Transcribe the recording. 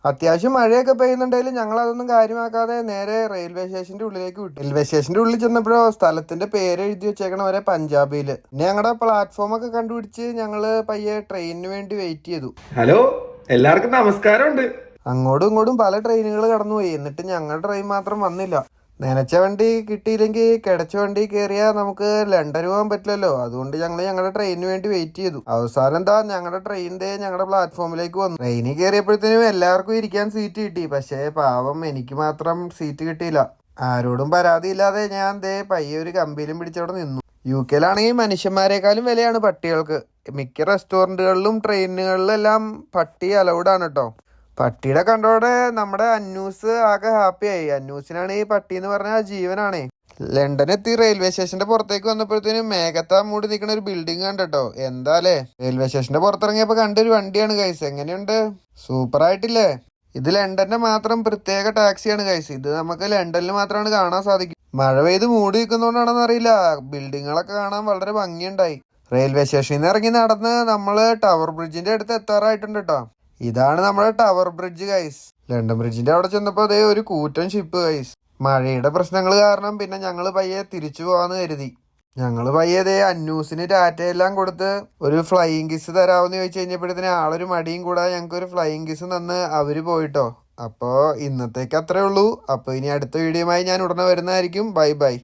അത്യാവശ്യം മഴയൊക്കെ പെയ്യുന്നുണ്ടെങ്കിലും ഞങ്ങൾ അതൊന്നും കാര്യമാക്കാതെ നേരെ റെയിൽവേ സ്റ്റേഷന്റെ ഉള്ളിലേക്ക് വിട്ടു. റെയിൽവേ സ്റ്റേഷന്റെ ഉള്ളിൽ ചെന്നപ്പോഴോ സ്ഥലത്തിന്റെ പേര് എഴുതി വെച്ചേക്കണ വരെ പഞ്ചാബിയില്. പിന്നെ ഞങ്ങളുടെ പ്ലാറ്റ്ഫോം ഒക്കെ കണ്ടുപിടിച്ച് ഞങ്ങള് പയ്യെ ട്രെയിനിന് വേണ്ടി വെയിറ്റ് ചെയ്തു. ഹലോ, എല്ലാവർക്കും നമസ്കാരമുണ്ട്. അങ്ങോട്ടും ഇങ്ങോട്ടും പല ട്രെയിനുകൾ കടന്നുപോയി. എന്നിട്ട് ഞങ്ങളുടെ ട്രെയിൻ മാത്രം വന്നില്ല. നനച്ച വണ്ടി കിട്ടിയില്ലെങ്കിൽ കിടച്ച വണ്ടി കയറിയാൽ നമുക്ക് ലണ്ടൻ പോകാൻ പറ്റില്ലല്ലോ. അതുകൊണ്ട് ഞങ്ങൾ ഞങ്ങളുടെ ട്രെയിനിന് വേണ്ടി വെയിറ്റ് ചെയ്തു. അവസാനം എന്താ ഞങ്ങളുടെ ട്രെയിനിന്റെ ഞങ്ങളുടെ പ്ലാറ്റ്ഫോമിലേക്ക് വന്നു. ട്രെയിനിൽ കയറിയപ്പോഴത്തേനും എല്ലാവർക്കും ഇരിക്കാൻ സീറ്റ് കിട്ടി. പക്ഷേ പാവം എനിക്ക് മാത്രം സീറ്റ് കിട്ടിയില്ല. ആരോടും പരാതിയില്ലാതെ ഞാൻ പയ്യെ ഒരു കമ്പിയിലും പിടിച്ചവിടെ നിന്നു. UK-ലാണെങ്കിൽ മനുഷ്യന്മാരെക്കാളും വിലയാണ് പട്ടികൾക്ക്. മിക്ക റെസ്റ്റോറൻറ്റുകളിലും ട്രെയിനുകളിലും എല്ലാം പട്ടി അലൗഡാണ് കേട്ടോ. പട്ടിയുടെ കണ്ടോടെ നമ്മുടെ അന്നൂസ് ആകെ ഹാപ്പിയായി. അന്നൂസിനാണ് ഈ പട്ടി എന്ന് പറഞ്ഞാൽ ജീവനാണേ. ലണ്ടൻ എത്തി റെയിൽവേ സ്റ്റേഷന്റെ പുറത്തേക്ക് വന്നപ്പോഴത്തേനും മേഘത്താ മൂടി നിൽക്കുന്ന ഒരു ബിൽഡിംഗ് കണ്ടോ. എന്താലേ, റെയിൽവേ സ്റ്റേഷന്റെ പുറത്തിറങ്ങിയപ്പോ കണ്ടൊരു വണ്ടിയാണ് ഗൈസ്. എങ്ങനെയുണ്ട്? സൂപ്പർ ആയിട്ടില്ലേ? ഇത് ലണ്ടന്റെ മാത്രം പ്രത്യേക ടാക്സിയാണ് ഗൈസ്. ഇത് നമുക്ക് ലണ്ടനിൽ മാത്രമാണ് കാണാൻ സാധിക്കും. മഴ പെയ്ത് മൂടി നിൽക്കുന്നോണ്ടാണെന്ന് അറിയില്ല, ബിൽഡിങ്ങുകളൊക്കെ കാണാൻ വളരെ ഭംഗിയുണ്ടായി. റെയിൽവേ സ്റ്റേഷനിൽ നിന്ന് ഇറങ്ങി നടന്ന് നമ്മള് ടവർ ബ്രിഡ്ജിന്റെ അടുത്ത് എത്താറായിട്ടുണ്ട് കേട്ടോ. ഇതാണ് നമ്മുടെ ടവർ ബ്രിഡ്ജ് ഗൈസ്. ലണ്ടൻ ബ്രിഡ്ജിന്റെ അവിടെ ചെന്നപ്പോ ഒരു കൂറ്റൻ ഷിപ്പ് ഗൈസ്. മഴയുടെ പ്രശ്നങ്ങൾ കാരണം പിന്നെ ഞങ്ങള് പയ്യെ തിരിച്ചു പോവാന്ന് കരുതി. ഞങ്ങള് പയ്യെ അന്നൂസിന് ടാറ്റയെല്ലാം കൊടുത്ത് ഒരു ഫ്ലൈയിങ് കിസ് തരാമെന്ന് ചോദിച്ചു കഴിഞ്ഞപ്പോഴത്തേന് ആളൊരു മടിയും കൂടാതെ ഞങ്ങൾക്ക് ഒരു ഫ്ലൈയിങ് കിസ് തന്ന് അവര് പോയിട്ടോ. അപ്പോൾ ഇന്നത്തേക്ക് അത്രേ ഉള്ളൂ. അപ്പോൾ ഇനി അടുത്ത വീഡിയോയുമായി ഞാൻ ഉടനെ വരുന്നതായിരിക്കും. Bye bye.